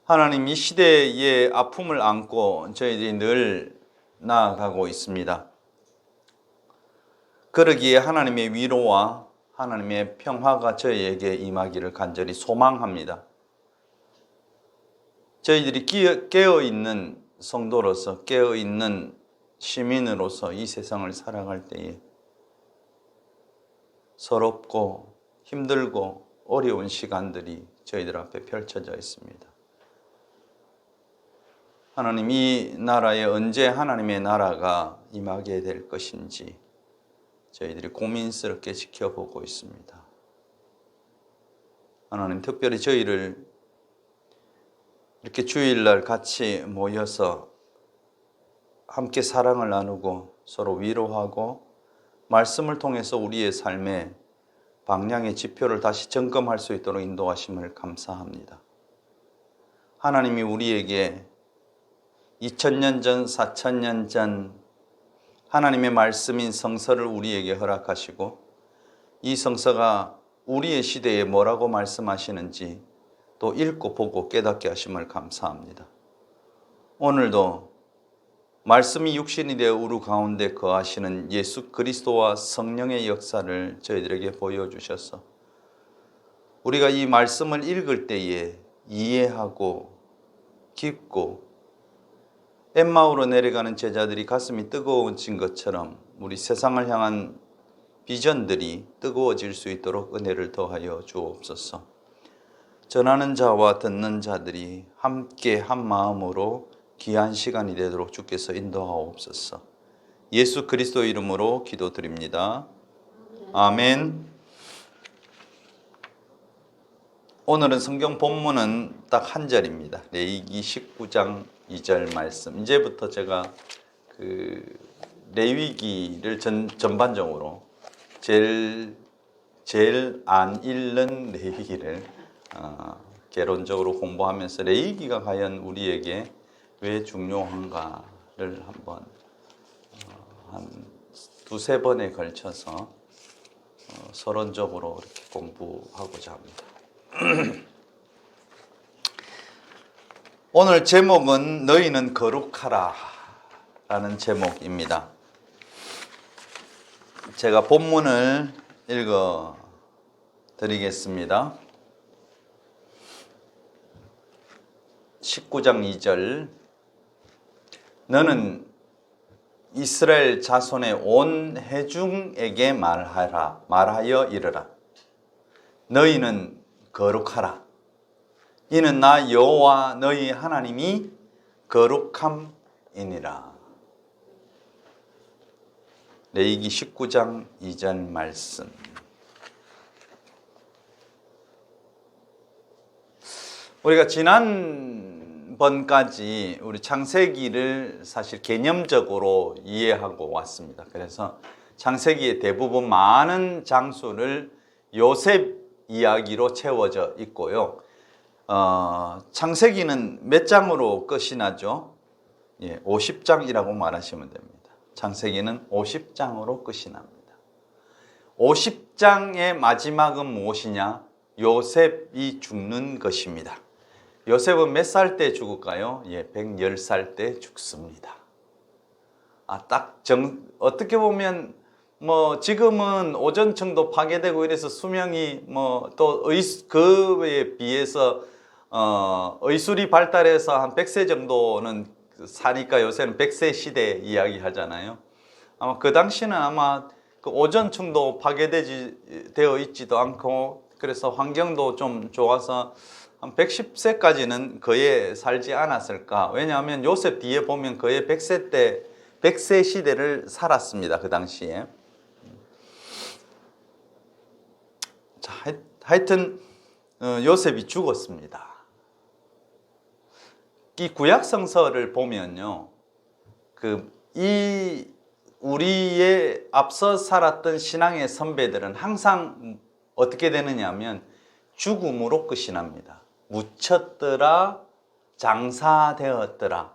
하나님, 이 시대의 아픔을 안고 저희들이 늘 나아가고 있습니다. 그러기에 하나님의 위로와 하나님의 평화가 저희에게 임하기를 간절히 소망합니다. 저희들이 깨어있는 성도로서, 깨어있는 시민으로서 이 세상을 살아갈 때에 서럽고 힘들고 어려운 시간들이 저희들 앞에 펼쳐져 있습니다. 하나님, 이 나라에 언제 하나님의 나라가 임하게 될 것인지 저희들이 고민스럽게 지켜보고 있습니다. 하나님, 특별히 저희를 이렇게 주일날 같이 모여서 함께 사랑을 나누고 서로 위로하고 말씀을 통해서 우리의 삶의 방향의 지표를 다시 점검할 수 있도록 인도하심을 감사합니다. 하나님이 우리에게 2000년 전, 4000년 전 하나님의 말씀인 성서를 우리에게 허락하시고 이 성서가 우리의 시대에 뭐라고 말씀하시는지 또 읽고 보고 깨닫게 하심을 감사합니다. 오늘도 말씀이 육신이 되어 우리 가운데 거하시는 예수 그리스도와 성령의 역사를 저희들에게 보여주셔서 우리가 이 말씀을 읽을 때에 이해하고 깊고 엠마오로 내려가는 제자들이 가슴이 뜨거워진 것처럼 우리 세상을 향한 비전들이 뜨거워질 수 있도록 은혜를 더하여 주옵소서. 전하는 자와 듣는 자들이 함께 한 마음으로 귀한 시간이 되도록 주께서 인도하옵소서. 예수 그리스도 이름으로 기도드립니다. 아멘. 오늘은 성경 본문은 딱 한 절입니다. 레위기 19장 2절 말씀. 이제부터 제가 레위기를 전반적으로 제일 안 읽는 레위기를 개론적으로 공부하면서 레위기가 과연 우리에게 왜 중요한가를 한번 한 두세 번에 걸쳐서 서론적으로 이렇게 공부하고자 합니다. 오늘 제목은 너희는 거룩하라 라는 제목입니다. 제가 본문을 읽어 드리겠습니다. 19장 2절. 너는 이스라엘 자손의 온 회중에게 말하여 이르라. 너희는 거룩하라. 이는 나 여호와 너희 하나님이 거룩함이니라. 레위기 19장 2절 말씀. 우리가 지난번까지 우리 창세기를 사실 개념적으로 이해하고 왔습니다. 그래서 창세기의 대부분 많은 장수를 요셉 이야기로 채워져 있고요. 창세기는 몇 장으로 끝이 나죠? 50장이라고 말하시면 됩니다. 창세기는 50장으로 끝이 납니다. 50장의 마지막은 무엇이냐? 요셉이 죽는 것입니다. 요셉은 몇 살 때 죽을까요? 110살 때 죽습니다. 어떻게 보면 지금은 오존층도 파괴되고 이래서 수명이 또 그에 비해서 의술이 발달해서 한 100세 정도는 사니까 요새는 100세 시대 이야기 하잖아요. 아마 그 당시는 아마 그 오존층도 파괴되어 있지도 않고 그래서 환경도 좀 좋아서 한 110세까지는 거의 살지 않았을까. 왜냐하면 요셉 뒤에 보면 거의 100세 시대를 살았습니다. 그 당시에. 자, 하여튼 요셉이 죽었습니다. 이 구약 성서를 보면요, 우리의 앞서 살았던 신앙의 선배들은 항상 어떻게 되느냐 하면 죽음으로 끝이 납니다. 묻혔더라, 장사되었더라.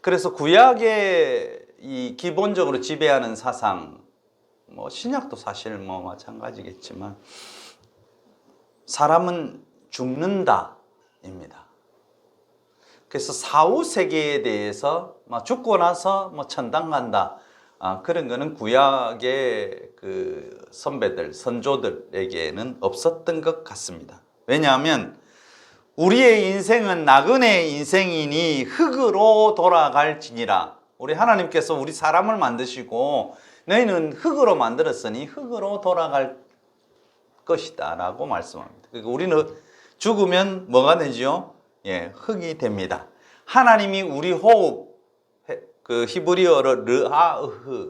그래서 구약의 이 기본적으로 지배하는 사상, 신약도 사실 마찬가지겠지만 사람은 죽는다입니다. 그래서 사후 세계에 대해서 죽고 나서 천당 간다. 그런 거는 구약의 그 선배들, 선조들에게는 없었던 것 같습니다. 왜냐하면 우리의 인생은 나그네 인생이니 흙으로 돌아갈지니라. 우리 하나님께서 우리 사람을 만드시고 너희는 흙으로 만들었으니 흙으로 돌아갈 것이다 라고 말씀합니다. 그러니까 우리는 죽으면 뭐가 되죠? 예, 흙이 됩니다. 하나님이 우리 호흡, 그 히브리어로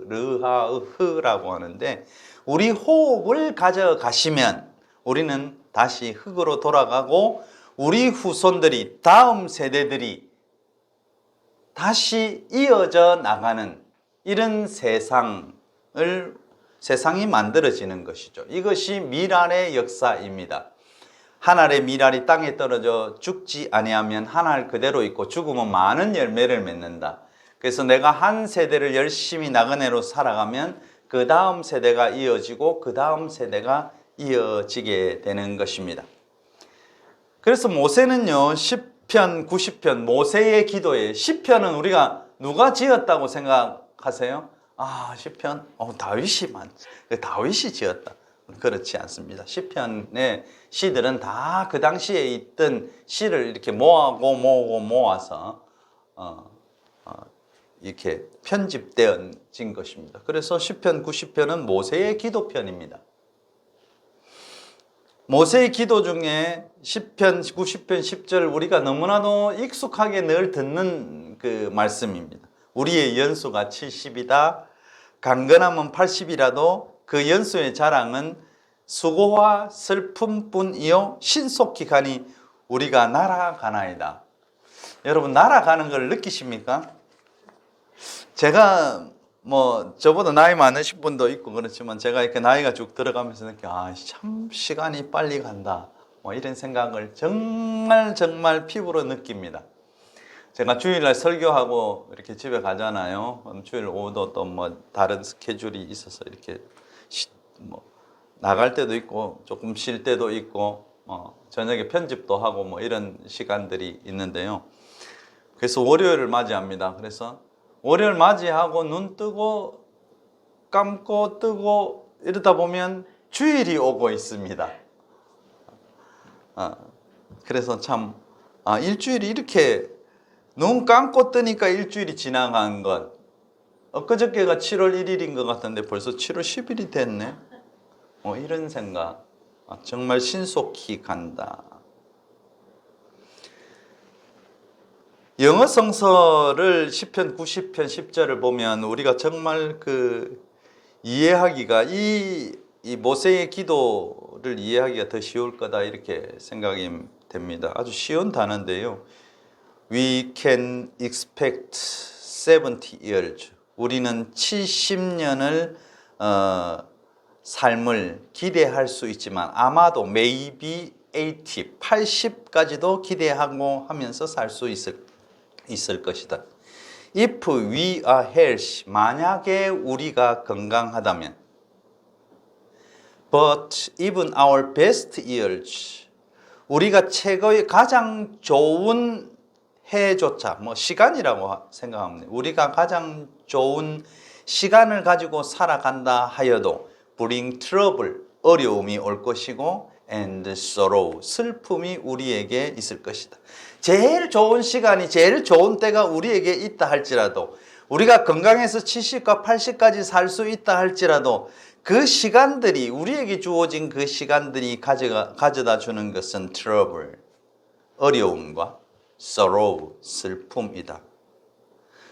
르하으흐라고 하는데 우리 호흡을 가져가시면 우리는 다시 흙으로 돌아가고 우리 후손들이, 다음 세대들이 다시 이어져 나가는 이런 세상이 만들어지는 것이죠. 이것이 미랄의 역사입니다. 한 알의 미랄이 땅에 떨어져 죽지 아니하면 한 알 그대로 있고 죽으면 많은 열매를 맺는다. 그래서 내가 한 세대를 열심히 나그네로 살아가면 그 다음 세대가 이어지고 그 다음 세대가 이어지게 되는 것입니다. 그래서 모세는요, 시편 90편 모세의 기도에, 시편은 우리가 누가 지었다고 생각하세요? 시편 다윗이 지었다. 그렇지 않습니다. 시편의 시들은 다 그 당시에 있던 시를 이렇게 모아서 이렇게 편집되어진 것입니다. 그래서 시편 90편은 모세의 기도편입니다. 모세의 기도 중에 시편 90편 10절 우리가 너무나도 익숙하게 늘 듣는 그 말씀입니다. 우리의 연수가 70이다. 강건함은 80이라도 그 연수의 자랑은 수고와 슬픔뿐이요 신속히 가니 우리가 날아가나이다. 여러분 날아가는 걸 느끼십니까? 제가 저보다 나이 많으신 분도 있고 그렇지만 제가 이렇게 나이가 쭉 들어가면서 참 시간이 빨리 간다. 이런 생각을 정말 피부로 느낍니다. 제가 주일날 설교하고 이렇게 집에 가잖아요. 주일 오후도 또 다른 스케줄이 있어서 이렇게 나갈 때도 있고 조금 쉴 때도 있고 저녁에 편집도 하고 이런 시간들이 있는데요. 그래서 월요일을 맞이합니다. 그래서 월요일 맞이하고 눈 뜨고 감고 뜨고 이러다 보면 주일이 오고 있습니다. 그래서 참 일주일이 이렇게 눈 감고 뜨니까 일주일이 지나간 것. 엊그저께가 7월 1일인 것 같은데 벌써 7월 10일이 됐네. 이런 생각. 정말 신속히 간다. 영어 성서를 시편 90편 10절을 보면 우리가 정말 이해하기가 이 모세의 기도를 이해하기가 더 쉬울 거다 이렇게 생각이 됩니다. 아주 쉬운 단어인데요. We can expect 70 years. 우리는 70년을 삶을 기대할 수 있지만 아마도 maybe 80, 80까지도 기대하고 하면서 살 수 있을 것이다. If we are healthy, 만약에 우리가 건강하다면 But even our best years, 우리가 최고의 가장 좋은 해조차, 시간이라고 생각합니다. 우리가 가장 좋은 시간을 가지고 살아간다 하여도 bring trouble, 어려움이 올 것이고 and sorrow, 슬픔이 우리에게 있을 것이다. 제일 좋은 시간이, 제일 좋은 때가 우리에게 있다 할지라도 우리가 건강해서 70과 80까지 살 수 있다 할지라도 그 시간들이, 우리에게 주어진 그 시간들이 가져다 주는 것은 trouble, 어려움과 sorrow, 슬픔이다.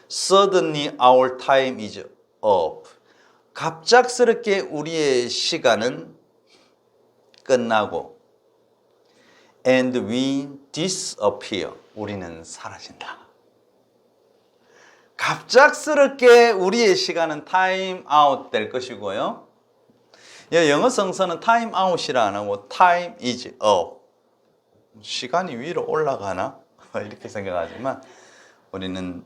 Suddenly our time is up. 갑작스럽게 우리의 시간은 끝나고 and we disappear. 우리는 사라진다. 갑작스럽게 우리의 시간은 time out 될 것이고요. 영어 성서는 time out이라 안 하고 time is up. 시간이 위로 올라가나? 이렇게 생각하지만 우리는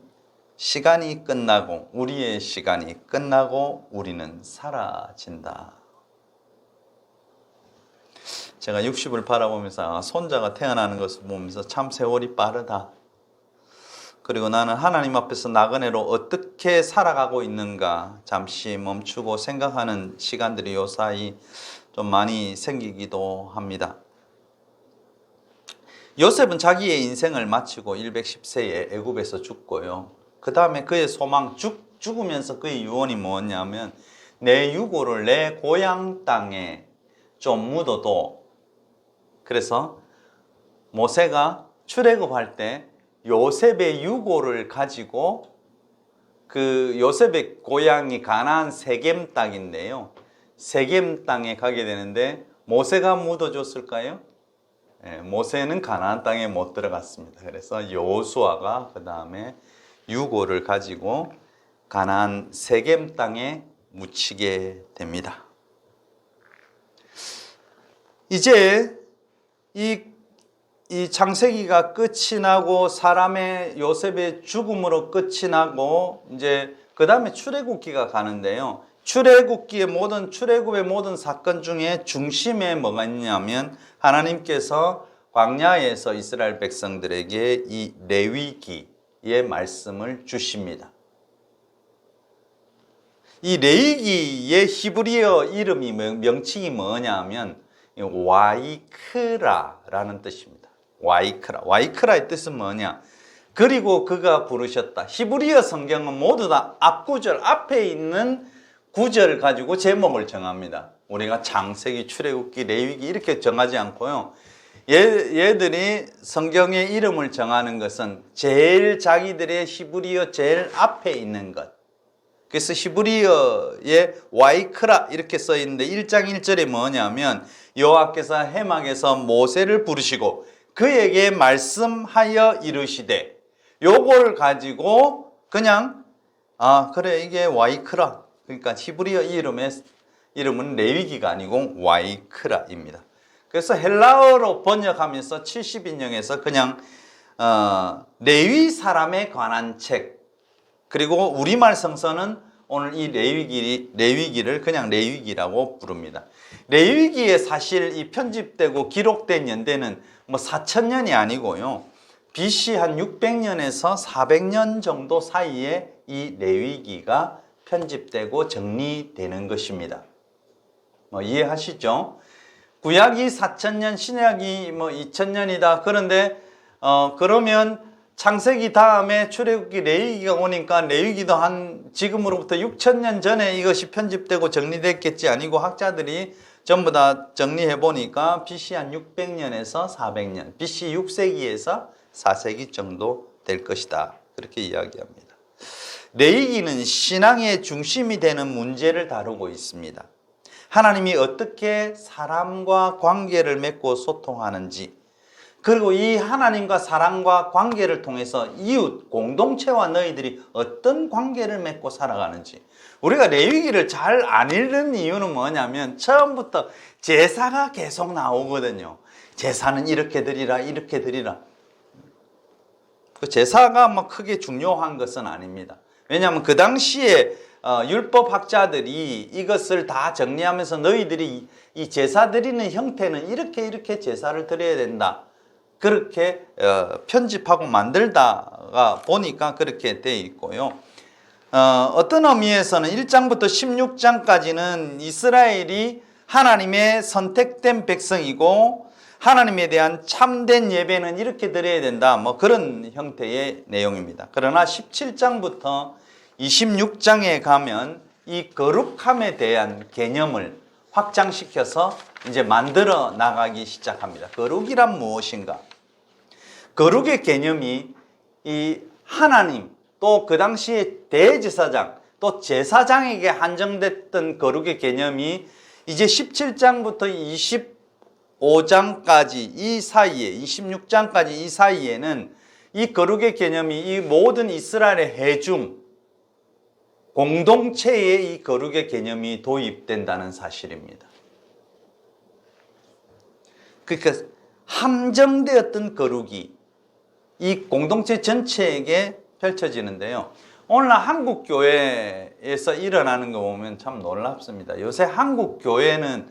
시간이 끝나고, 우리의 시간이 끝나고 우리는 사라진다. 제가 60을 바라보면서 손자가 태어나는 것을 보면서 참 세월이 빠르다. 그리고 나는 하나님 앞에서 나그네로 어떻게 살아가고 있는가 잠시 멈추고 생각하는 시간들이 요 사이 좀 많이 생기기도 합니다. 요셉은 자기의 인생을 마치고 110세에 애굽에서 죽고요. 그 다음에 그의 소망, 죽으면서 그의 유언이 뭐냐면 내 유고를 내 고향 땅에 좀 묻어도, 그래서 모세가 출애굽할 때 요셉의 유고를 가지고 그 요셉의 고향이 가나안 세겜 땅인데요. 세겜 땅에 가게 되는데 모세가 묻어줬을까요? 모세는 가나안 땅에 못 들어갔습니다. 그래서 여호수아가 그 다음에 유고를 가지고 가나안 세겜 땅에 묻히게 됩니다. 이제 이 창세기가 끝이 나고 사람의 요셉의 죽음으로 끝이 나고 이제 그 다음에 출애굽기가 가는데요. 출애굽의 모든 사건 중에 중심에 뭐가 있냐면 하나님께서 광야에서 이스라엘 백성들에게 이 레위기의 말씀을 주십니다. 이 레위기의 히브리어 이름이 명칭이 뭐냐면 와이크라라는 뜻입니다. 와이크라의 뜻은 뭐냐? 그리고 그가 부르셨다. 히브리어 성경은 모두 다 앞구절 앞에 있는 구절 가지고 제목을 정합니다. 우리가 창세기, 출애굽기, 레위기 이렇게 정하지 않고요. 얘들이 성경의 이름을 정하는 것은 제일 자기들의 히브리어 제일 앞에 있는 것. 그래서 히브리어에 와이크라 이렇게 써 있는데 1장 1절에 뭐냐면 여호와께서 해막에서 모세를 부르시고 그에게 말씀하여 이르시되, 요걸 가지고 그냥 그래 이게 와이크라, 그러니까 히브리어 이름은 레위기가 아니고 와이크라입니다. 그래서 헬라어로 번역하면서 70인용에서 그냥 레위 사람에 관한 책, 그리고 우리말 성서는 오늘 이 레위기를 그냥 레위기라고 부릅니다. 레위기에 사실 이 편집되고 기록된 연대는 뭐 4000년이 아니고요. BC 한 600년에서 400년 정도 사이에 이 레위기가 편집되고 정리되는 것입니다. 뭐 이해하시죠? 구약이 4000년, 신약이 뭐 2000년이다. 그런데 그러면 창세기 다음에 출애굽기 레위기가 오니까 레위기도 한 지금으로부터 6000년 전에 이것이 편집되고 정리됐겠지 아니고 학자들이 전부 다 정리해 보니까 BC 한 600년에서 400년, BC 6세기에서 4세기 정도 될 것이다. 그렇게 이야기합니다. 레위기는 신앙의 중심이 되는 문제를 다루고 있습니다. 하나님이 어떻게 사람과 관계를 맺고 소통하는지, 그리고 이 하나님과 사람과 관계를 통해서 이웃, 공동체와 너희들이 어떤 관계를 맺고 살아가는지. 우리가 레위기를 잘 안 읽는 이유는 뭐냐면 처음부터 제사가 계속 나오거든요. 제사는 이렇게 드리라, 이렇게 드리라. 그 제사가 뭐 크게 중요한 것은 아닙니다. 왜냐하면 그 당시에 율법학자들이 이것을 다 정리하면서 너희들이 이 제사 드리는 형태는 이렇게 제사를 드려야 된다. 그렇게 편집하고 만들다가 보니까 그렇게 돼 있고요. 어떤 의미에서는 1장부터 16장까지는 이스라엘이 하나님의 선택된 백성이고 하나님에 대한 참된 예배는 이렇게 드려야 된다. 뭐 그런 형태의 내용입니다. 그러나 17장부터 26장에 가면 이 거룩함에 대한 개념을 확장시켜서 이제 만들어 나가기 시작합니다. 거룩이란 무엇인가? 거룩의 개념이 이 하나님 또 그 당시에 대제사장 또 제사장에게 한정됐던 거룩의 개념이 이제 17장부터 25장까지 이 사이에 26장까지 이 사이에는 이 거룩의 개념이 이 모든 이스라엘의 회중 공동체에 이 거룩의 개념이 도입된다는 사실입니다. 그러니까 함정되었던 거룩이 이 공동체 전체에게 펼쳐지는데요. 오늘날 한국 교회에서 일어나는 거 보면 참 놀랍습니다. 요새 한국 교회는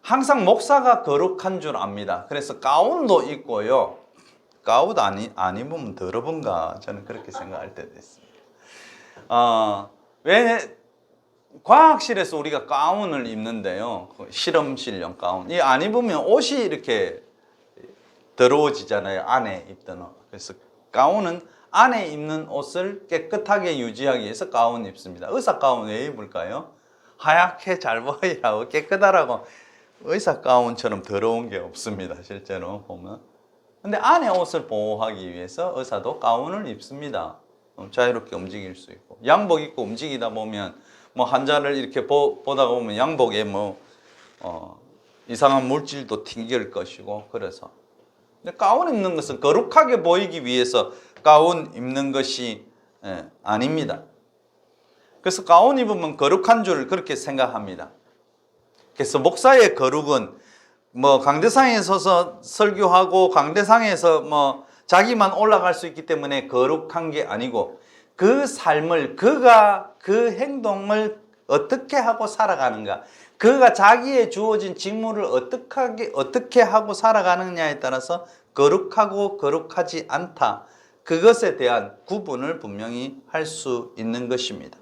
항상 목사가 거룩한 줄 압니다. 그래서 가운도 입고요. 가옷 안 입으면 더러운가 저는 그렇게 생각할 때도 있습니다. 왜 과학실에서 우리가 가운을 입는데요. 실험실용 가운. 이 안 입으면 옷이 이렇게 더러워지잖아요. 안에 입던 옷. 그래서 가운은 안에 입는 옷을 깨끗하게 유지하기 위해서 가운 입습니다. 의사 가운 왜 입을까요? 하얗게 잘 보이라고 깨끗하라고. 의사 가운처럼 더러운 게 없습니다. 실제로 보면. 근데 안에 옷을 보호하기 위해서 의사도 가운을 입습니다. 자유롭게 움직일 수 있고. 양복 입고 움직이다 보면 뭐 환자를 이렇게 보다가 보면 양복에 이상한 물질도 튕길 것이고 그래서. 근데 가운 입는 것은 거룩하게 보이기 위해서 가운 입는 것이 아닙니다. 그래서 가운 입으면 거룩한 줄 그렇게 생각합니다. 그래서 목사의 거룩은 뭐 강대상에 서서 설교하고 강대상에서 뭐 자기만 올라갈 수 있기 때문에 거룩한 게 아니고 그 삶을 그가 그 행동을 어떻게 하고 살아가는가 그가 자기의 주어진 직무를 어떻게 하고 살아가느냐에 따라서 거룩하고 거룩하지 않다 그것에 대한 구분을 분명히 할 수 있는 것입니다.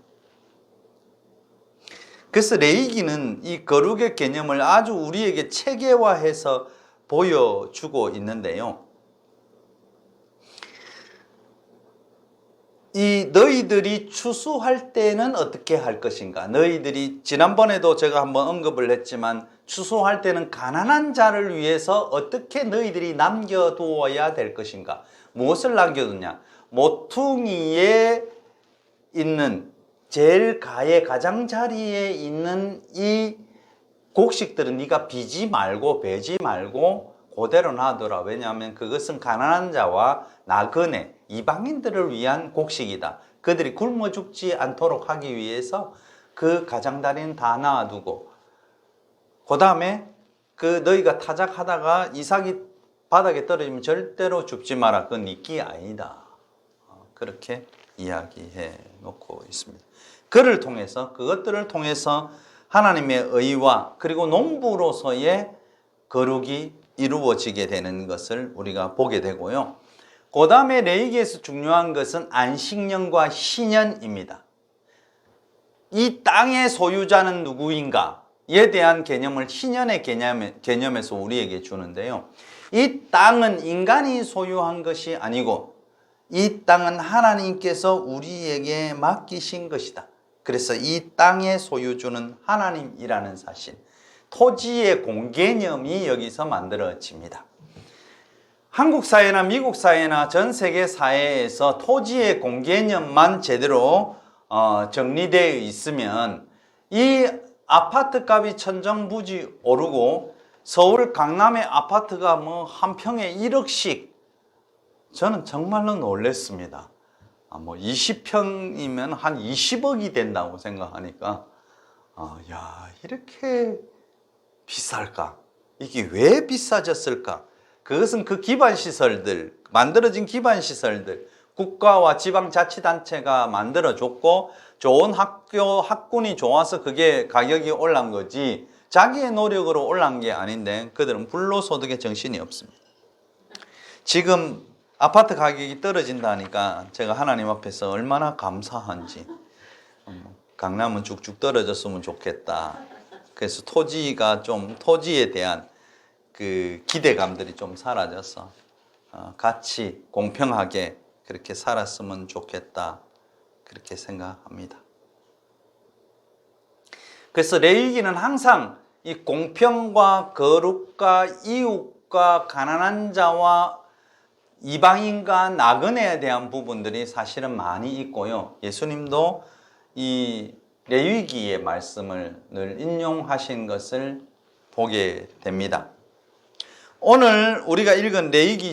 그래서 레위기는 이 거룩의 개념을 아주 우리에게 체계화해서 보여주고 있는데요. 이 너희들이 추수할 때는 어떻게 할 것인가? 너희들이 지난번에도 제가 한번 언급을 했지만 추수할 때는 가난한 자를 위해서 어떻게 너희들이 남겨두어야 될 것인가? 무엇을 남겨두냐? 모퉁이에 있는 제일 가장자리에 있는 이 곡식들은 네가 비지 말고 베지 말고 그대로 놔둬라. 왜냐하면 그것은 가난한 자와 나그네, 이방인들을 위한 곡식이다. 그들이 굶어 죽지 않도록 하기 위해서 그 가장자리는 다 놔두고 그 다음에 그 너희가 타작하다가 이삭이 바닥에 떨어지면 절대로 줍지 마라. 그건 네 끼 아니다. 그렇게 이야기해 놓고 있습니다. 그것들을 통해서 하나님의 의와 그리고 농부로서의 거룩이 이루어지게 되는 것을 우리가 보게 되고요. 그 다음에 레위기에서 중요한 것은 안식년과 희년입니다. 이 땅의 소유자는 누구인가에 대한 개념을 희년의 개념에서 우리에게 주는데요. 이 땅은 인간이 소유한 것이 아니고 이 땅은 하나님께서 우리에게 맡기신 것이다. 그래서 이 땅의 소유주는 하나님이라는 사실, 토지의 공개념이 여기서 만들어집니다. 한국 사회나 미국 사회나 전 세계 사회에서 토지의 공개념만 제대로 정리되어 있으면 이 아파트 값이 천정부지 오르고 서울 강남의 아파트가 뭐 한 평에 1억씩 저는 정말로 놀랐습니다. 뭐 20평이면 한 20억이 된다고 생각하니까 야 이렇게 비쌀까? 이게 왜 비싸졌을까? 그것은 그 기반시설들, 만들어진 기반시설들, 국가와 지방자치단체가 만들어줬고 좋은 학군이 좋아서 그게 가격이 올란 거지 자기의 노력으로 올란 게 아닌데 그들은 불로소득에 정신이 없습니다. 지금 아파트 가격이 떨어진다니까 제가 하나님 앞에서 얼마나 감사한지 강남은 쭉쭉 떨어졌으면 좋겠다. 그래서 토지에 대한 그 기대감들이 좀 사라져서 같이 공평하게 그렇게 살았으면 좋겠다. 그렇게 생각합니다. 그래서 레위기는 항상 이 공평과 거룩과 이웃과 가난한 자와 이방인과 나그네에 대한 부분들이 사실은 많이 있고요. 예수님도 이 레위기의 말씀을 늘 인용하신 것을 보게 됩니다. 오늘 우리가 읽은 레위기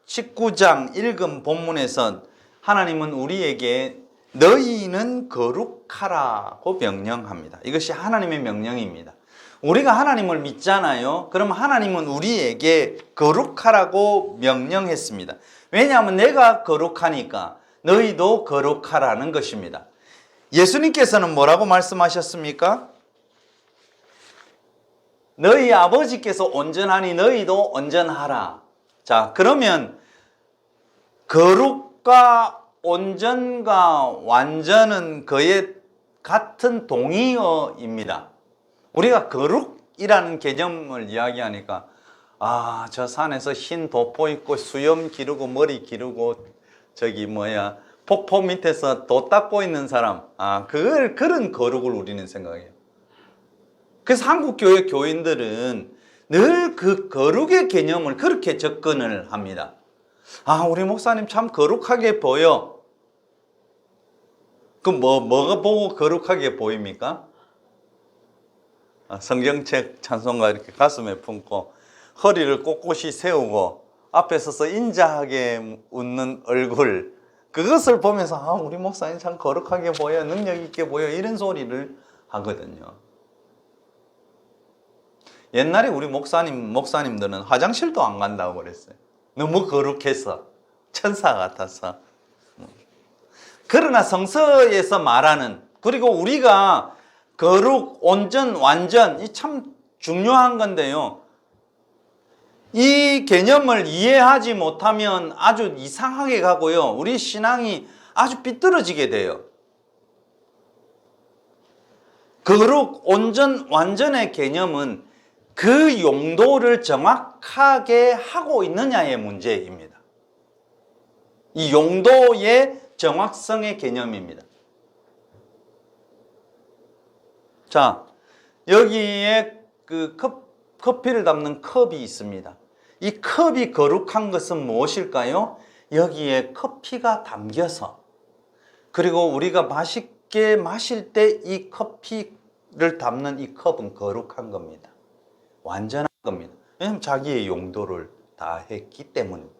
19장 읽은 본문에서 하나님은 우리에게 너희는 거룩하라고 명령합니다. 이것이 하나님의 명령입니다. 우리가 하나님을 믿잖아요. 그럼 하나님은 우리에게 거룩하라고 명령했습니다. 왜냐하면 내가 거룩하니까 너희도 거룩하라는 것입니다. 예수님께서는 뭐라고 말씀하셨습니까? 너희 아버지께서 온전하니 너희도 온전하라. 자, 그러면 거룩과 온전과 완전은 그의 같은 동의어입니다. 우리가 거룩이라는 개념을 이야기하니까 저 산에서 흰 도포 입고 수염 기르고 머리 기르고 저기 폭포 밑에서 도 닦고 있는 사람, 그런 거룩을 우리는 생각해요. 그래서 한국 교회 교인들은 늘 그 거룩의 개념을 그렇게 접근을 합니다. 우리 목사님 참 거룩하게 보여. 뭐가 보고 거룩하게 보입니까? 성경책 찬송가 이렇게 가슴에 품고 허리를 꼿꼿이 세우고 앞에 서서 인자하게 웃는 얼굴, 그것을 보면서 우리 목사님 참 거룩하게 보여, 능력 있게 보여, 이런 소리를 하거든요. 옛날에 우리 목사님들은 화장실도 안 간다고 그랬어요. 너무 거룩해서, 천사 같아서. 그러나 성서에서 말하는, 그리고 우리가 거룩, 온전, 완전, 이 참 중요한 건데요. 이 개념을 이해하지 못하면 아주 이상하게 가고요. 우리 신앙이 아주 삐뚤어지게 돼요. 거룩, 온전, 완전의 개념은 그 용도를 정확하게 하고 있느냐의 문제입니다. 이 용도의 정확성의 개념입니다. 자, 여기에 그 커피를 담는 컵이 있습니다. 이 컵이 거룩한 것은 무엇일까요? 여기에 커피가 담겨서, 그리고 우리가 맛있게 마실 때 이 커피를 담는 이 컵은 거룩한 겁니다. 완전한 겁니다. 왜냐하면 자기의 용도를 다 했기 때문입니다.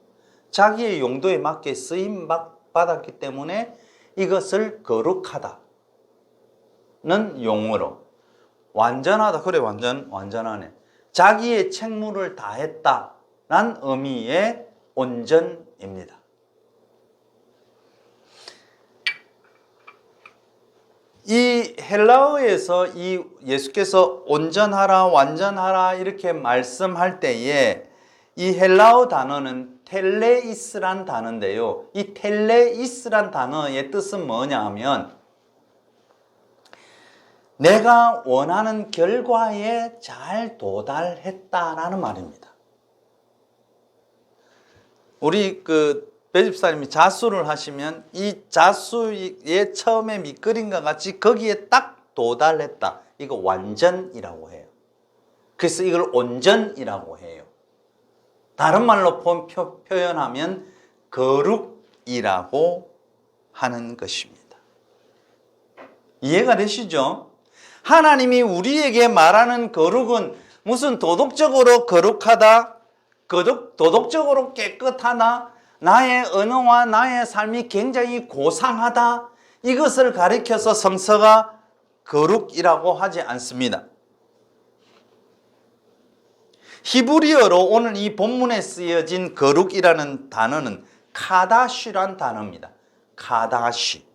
자기의 용도에 맞게 쓰임 받았기 때문에 이것을 거룩하다는 용어로, 완전하다, 그래 완전하네, 자기의 책무를 다했다는 의미의 온전입니다. 이 헬라어에서 이 예수께서 온전하라, 완전하라 이렇게 말씀할 때에 이 헬라어 단어는 텔레이스란 단어인데요. 이 텔레이스란 단어의 뜻은 뭐냐 하면 내가 원하는 결과에 잘 도달했다라는 말입니다. 우리 배집사님이 자수를 하시면 이 자수의 처음에 밑그림과 같이 거기에 딱 도달했다. 이거 완전이라고 해요. 그래서 이걸 온전이라고 해요. 다른 말로 표현하면 거룩이라고 하는 것입니다. 이해가 되시죠? 하나님이 우리에게 말하는 거룩은 무슨 도덕적으로 거룩하다, 도덕적으로 깨끗하다, 나의 언어와 나의 삶이 굉장히 고상하다, 이것을 가리켜서 성서가 거룩이라고 하지 않습니다. 히브리어로 오늘 이 본문에 쓰여진 거룩이라는 단어는 카다시란 단어입니다. 카다시.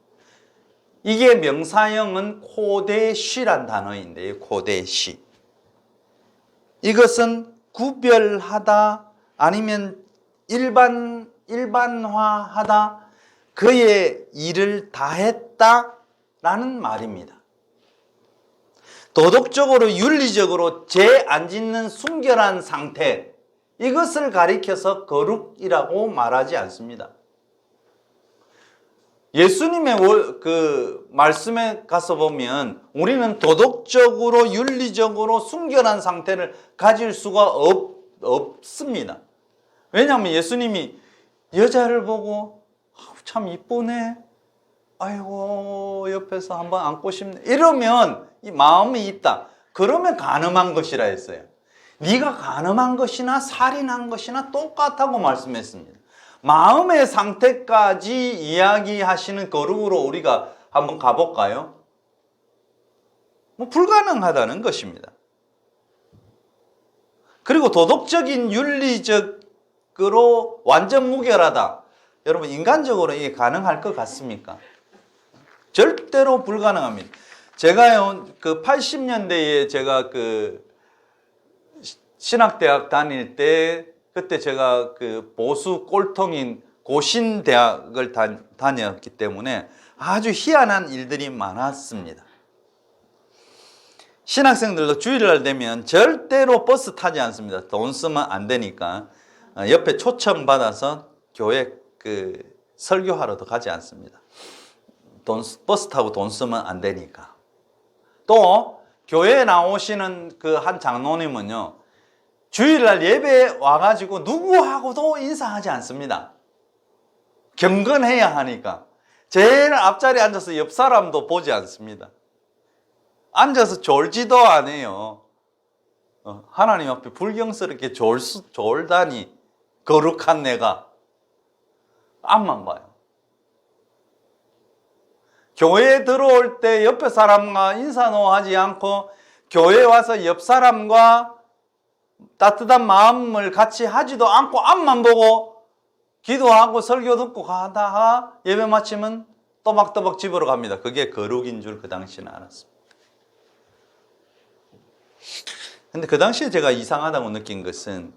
이게 명사형은 코데시란 단어인데요. 코데시. 이것은 구별하다, 아니면 일반화하다, 그의 일을 다했다라는 말입니다. 도덕적으로, 윤리적으로 죄 안 짓는 순결한 상태, 이것을 가리켜서 거룩이라고 말하지 않습니다. 예수님의 그 말씀에 가서 보면 우리는 도덕적으로, 윤리적으로 순결한 상태를 가질 수가 없습니다. 왜냐하면 예수님이 여자를 보고 참 이쁘네, 아이고 옆에서 한번 안고 싶네, 이러면 이 마음이 있다, 그러면 간음한 것이라 했어요. 네가 간음한 것이나 살인한 것이나 똑같다고 말씀했습니다. 마음의 상태까지 이야기하시는 거룩으로 우리가 한번 가볼까요? 불가능하다는 것입니다. 그리고 도덕적인, 윤리적으로 완전 무결하다. 여러분, 인간적으로 이게 가능할 것 같습니까? 절대로 불가능합니다. 제가요, 80년대에 제가 신학대학 다닐 때, 그때 제가 보수 꼴통인 고신대학을 다녔기 때문에 아주 희한한 일들이 많았습니다. 신학생들도 주일날 되면 절대로 버스 타지 않습니다. 돈 쓰면 안 되니까. 옆에 초청받아서 교회 설교하러도 가지 않습니다. 버스 타고 돈 쓰면 안 되니까. 또 교회에 나오시는 그 한 장로님은요, 주일날 예배에 와가지고 누구하고도 인사하지 않습니다. 경건해야 하니까. 제일 앞자리에 앉아서 옆 사람도 보지 않습니다. 앉아서 졸지도 않아요. 하나님 앞에 불경스럽게 졸다니 거룩한 내가. 앞만 봐요. 교회에 들어올 때 옆에 사람과 인사도 하지 않고 교회에 와서 옆 사람과 따뜻한 마음을 같이 하지도 않고 앞만 보고 기도하고 설교 듣고 가다가 예배 마치면 또박또박 집으로 갑니다. 그게 거룩인 줄 그 당시는 알았습니다. 근데 그 당시에 제가 이상하다고 느낀 것은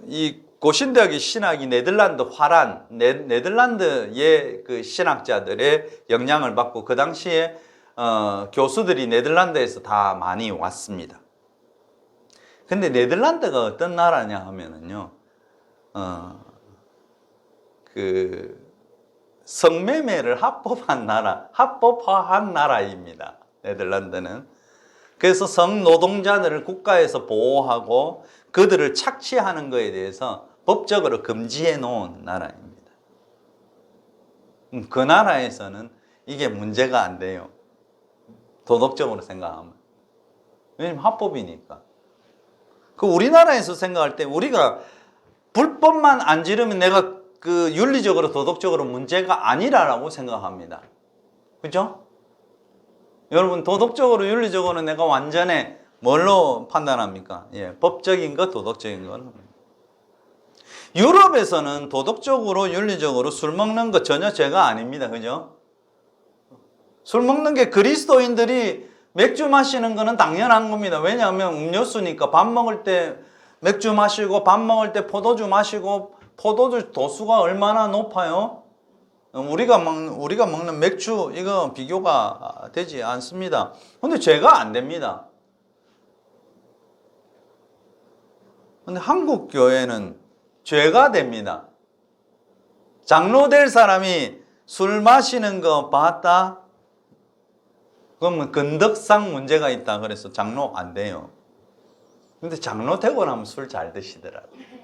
이 고신대학의 신학이 네덜란드 화란, 네덜란드의 그 신학자들의 영향을 받고 그 당시에 교수들이 네덜란드에서 다 많이 왔습니다. 근데 네덜란드가 어떤 나라냐 하면은요, 그 성매매를 합법화한 나라입니다. 네덜란드는. 그래서 성노동자들을 국가에서 보호하고 그들을 착취하는 것에 대해서 법적으로 금지해 놓은 나라입니다. 그 나라에서는 이게 문제가 안 돼요. 도덕적으로 생각하면. 왜냐면 합법이니까. 그 우리나라에서 생각할 때 우리가 불법만 안 지르면 내가 그 윤리적으로 도덕적으로 문제가 아니라고 생각합니다. 그죠? 여러분, 도덕적으로 윤리적으로는 내가 완전히 뭘로 판단합니까? 법적인 것, 도덕적인 건. 유럽에서는 도덕적으로 윤리적으로 술 먹는 거 전혀 죄가 아닙니다. 그죠? 술 먹는 게 그리스도인들이 맥주 마시는 거는 당연한 겁니다. 왜냐하면 음료수니까. 밥 먹을 때 맥주 마시고 밥 먹을 때 포도주 마시고, 포도주 도수가 얼마나 높아요? 우리가 먹는 맥주 이거 비교가 되지 않습니다. 근데 죄가 안 됩니다. 근데 한국 교회는 죄가 됩니다. 장로 될 사람이 술 마시는 거 봤다? 그러면 건덕상 문제가 있다 그래서 장로 안 돼요. 근데 장로 되고 나면 술 잘 드시더라고요.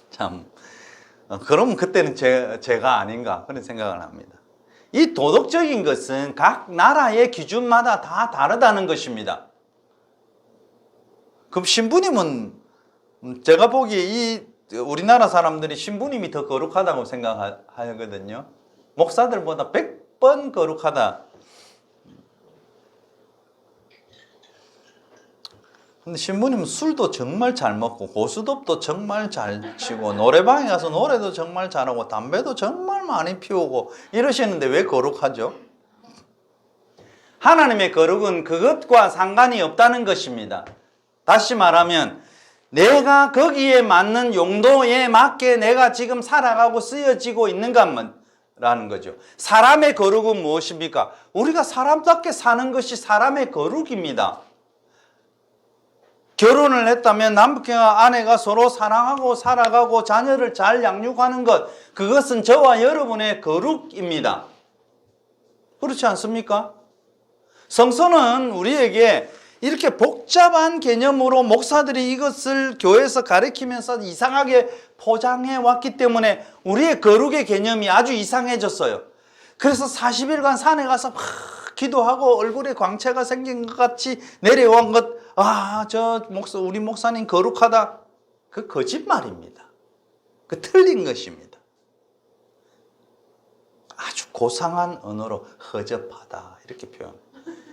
참, 그러면 그때는 죄가 아닌가 그런 생각을 합니다. 이 도덕적인 것은 각 나라의 기준마다 다 다르다는 것입니다. 그럼 신부님은 제가 보기에 우리나라 사람들이 신부님이 더 거룩하다고 생각하거든요. 목사들보다 100번 거룩하다. 근데 신부님은 술도 정말 잘 먹고 고스톱도 정말 잘 치고 노래방에 가서 노래도 정말 잘하고 담배도 정말 많이 피우고 이러시는데 왜 거룩하죠? 하나님의 거룩은 그것과 상관이 없다는 것입니다. 다시 말하면 내가 거기에 맞는 용도에 맞게 내가 지금 살아가고 쓰여지고 있는가라는 거죠. 사람의 거룩은 무엇입니까? 우리가 사람답게 사는 것이 사람의 거룩입니다. 결혼을 했다면 남편과 아내가 서로 사랑하고 살아가고 자녀를 잘 양육하는 것, 그것은 저와 여러분의 거룩입니다. 그렇지 않습니까? 성서는 우리에게 이렇게 복잡한 개념으로 목사들이 이것을 교회에서 가르치면서 이상하게 포장해 왔기 때문에 우리의 거룩의 개념이 아주 이상해졌어요. 그래서 40일간 산에 가서 막 기도하고 얼굴에 광채가 생긴 것 같이 내려온 것, 우리 목사님 거룩하다. 그 거짓말입니다. 그 틀린 것입니다. 아주 고상한 언어로 허접하다 이렇게 표현합니다.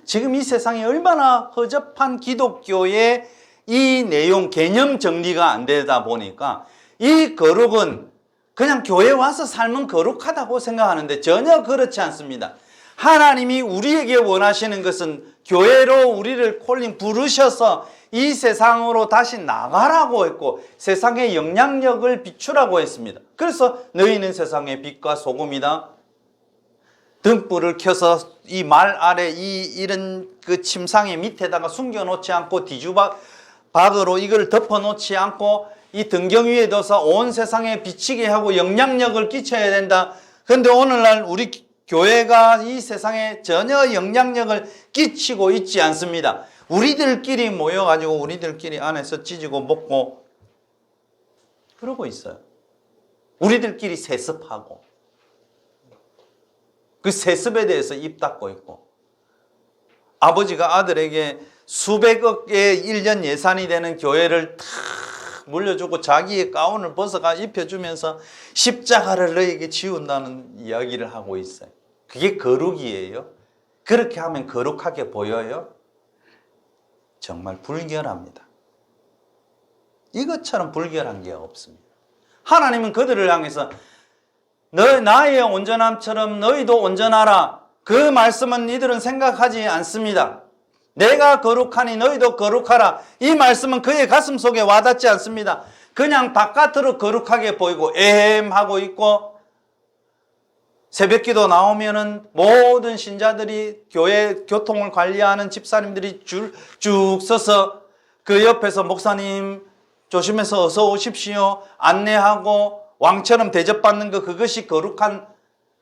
지금 이 세상에 얼마나 허접한 기독교의 이 내용, 개념 정리가 안 되다 보니까 이 거룩은 그냥 교회 와서 살면 거룩하다고 생각하는데 전혀 그렇지 않습니다. 하나님이 우리에게 원하시는 것은 교회로 우리를 부르셔서 이 세상으로 다시 나가라고 했고 세상의 영향력을 비추라고 했습니다. 그래서 너희는 세상의 빛과 소금이다. 등불을 켜서 이 말 아래 이런 그 침상의 밑에다가 숨겨놓지 않고 뒤주박으로 이걸 덮어놓지 않고 이 등경 위에 둬서 온 세상에 비치게 하고 영향력을 끼쳐야 된다. 그런데 오늘날 우리 교회가 이 세상에 전혀 영향력을 끼치고 있지 않습니다. 우리들끼리 모여가지고 우리들끼리 안에서 찢고 먹고 그러고 있어요. 우리들끼리 세습하고 그 세습에 대해서 입 닫고 있고 아버지가 아들에게 수백억의 1년 예산이 되는 교회를 탁 물려주고 자기의 가운을 벗어가 입혀주면서 십자가를 너에게 지운다는 이야기를 하고 있어요. 그게 거룩이에요? 그렇게 하면 거룩하게 보여요? 정말 불결합니다. 이것처럼 불결한 게 없습니다. 하나님은 그들을 향해서 나의 온전함처럼 너희도 온전하라. 그 말씀은 이들은 생각하지 않습니다. 내가 거룩하니 너희도 거룩하라. 이 말씀은 그의 가슴 속에 와닿지 않습니다. 그냥 바깥으로 거룩하게 보이고 애헴하고 있고 새벽기도 나오면은 모든 신자들이 교회 교통을 관리하는 집사님들이 쭉 서서 그 옆에서 목사님 조심해서 어서 오십시오 안내하고 왕처럼 대접받는 것 그것이 거룩한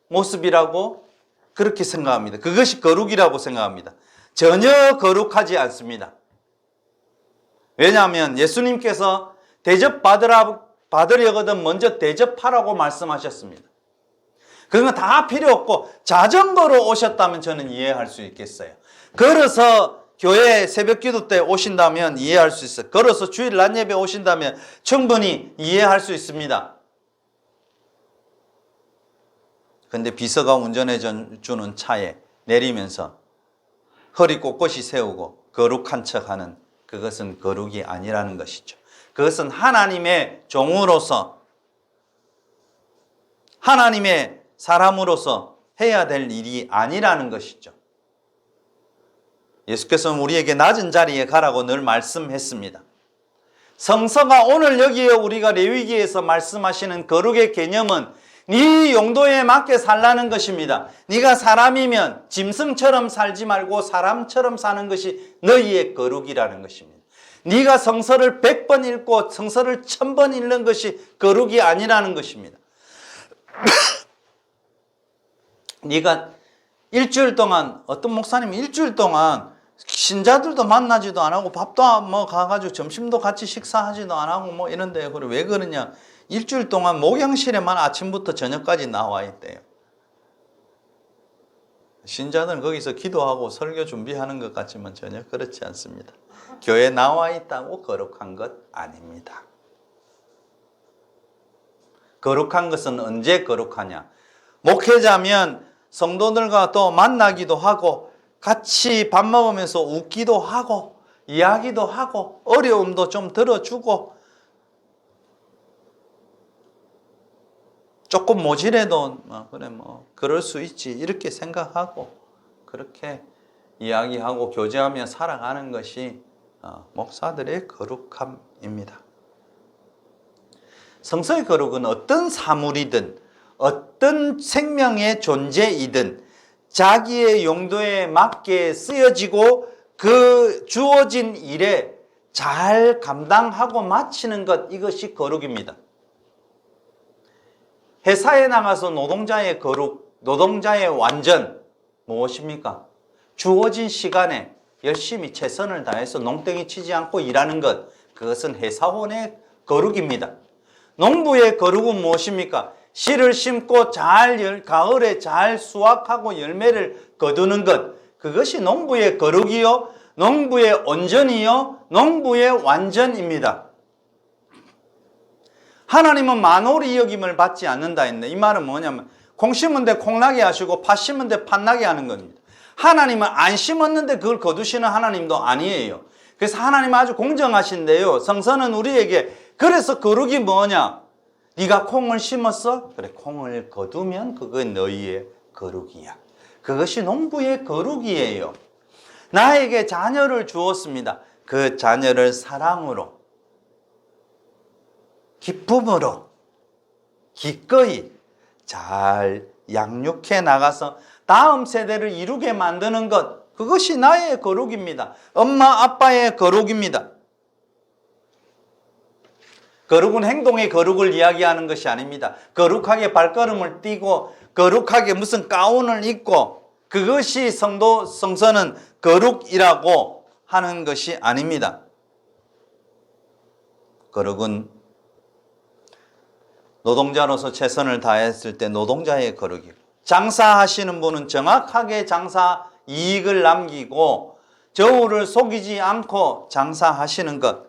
모습이라고 그렇게 생각합니다. 그것이 거룩이라고 생각합니다. 전혀 거룩하지 않습니다. 왜냐하면 예수님께서 대접받으려거든 먼저 대접하라고 말씀하셨습니다. 그건 다 필요 없고 자전거로 오셨다면 저는 이해할 수 있겠어요. 걸어서 교회 새벽기도 때 오신다면 이해할 수 있어요. 걸어서 주일 낮 예배 오신다면 충분히 이해할 수 있습니다. 근데 비서가 운전해 주는 차에 내리면서 허리 꼿꼿이 세우고 거룩한 척하는 그것은 거룩이 아니라는 것이죠. 그것은 하나님의 종으로서 하나님의 사람으로서 해야 될 일이 아니라는 것이죠. 예수께서는 우리에게 낮은 자리에 가라고 늘 말씀했습니다. 성서가 오늘 여기에 우리가 레위기에서 말씀하시는 거룩의 개념은 네 용도에 맞게 살라는 것입니다. 네가 사람이면 짐승처럼 살지 말고 사람처럼 사는 것이 너희의 거룩이라는 것입니다. 네가 성서를 100번 읽고 성서를 1000번 읽는 것이 거룩이 아니라는 것입니다. 네가 일주일 동안 어떤 목사님이 일주일 동안 신자들도 만나지도 안 하고 밥도 뭐 가가지고 점심도 같이 식사하지도 안 하고 뭐 이런데 그래 왜 그러냐? 일주일 동안 목양실에만 아침부터 저녁까지 나와 있대요. 신자들은 거기서 기도하고 설교 준비하는 것 같지만 전혀 그렇지 않습니다. 교회에 나와 있다고 거룩한 것 아닙니다. 거룩한 것은 언제 거룩하냐? 목회자면 성도들과 또 만나기도 하고 같이 밥 먹으면서 웃기도 하고 이야기도 하고 어려움도 좀 들어주고 조금 모질해도 그래 뭐 그럴 수 있지 이렇게 생각하고 그렇게 이야기하고 교제하며 살아가는 것이 목사들의 거룩함입니다. 성서의 거룩은 어떤 사물이든 어떤 생명의 존재이든 자기의 용도에 맞게 쓰여지고 그 주어진 일에 잘 감당하고 마치는 것 이것이 거룩입니다. 회사에 나가서 노동자의 거룩, 노동자의 완전 무엇입니까? 주어진 시간에 열심히 최선을 다해서 농땡이 치지 않고 일하는 것 그것은 회사원의 거룩입니다. 농부의 거룩은 무엇입니까? 씨를 심고 가을에 잘 수확하고 열매를 거두는 것 그것이 농부의 거룩이요 농부의 온전이요 농부의 완전입니다. 하나님은 만홀히 여김을 받지 않는다 했는데 이 말은 뭐냐면 콩 심은 데 콩나게 하시고 팥 심은 데 팥나게 하는 겁니다. 하나님은 안 심었는데 그걸 거두시는 하나님도 아니에요. 그래서 하나님은 아주 공정하신데요. 성서는 우리에게 그래서 거룩이 뭐냐? 네가 콩을 심었어? 그래 콩을 거두면 그거 너희의 거룩이야. 그것이 농부의 거룩이에요. 나에게 자녀를 주었습니다. 그 자녀를 사랑으로, 기쁨으로, 기꺼이 잘 양육해 나가서 다음 세대를 이루게 만드는 것, 그것이 나의 거룩입니다. 엄마 아빠의 거룩입니다. 거룩은 행동의 거룩을 이야기하는 것이 아닙니다. 거룩하게 발걸음을 띄고 거룩하게 무슨 가운을 입고 그것이 성서는 거룩이라고 하는 것이 아닙니다. 거룩은 노동자로서 최선을 다했을 때 노동자의 거룩이고, 장사하시는 분은 정확하게 장사 이익을 남기고 저울을 속이지 않고 장사하시는 것,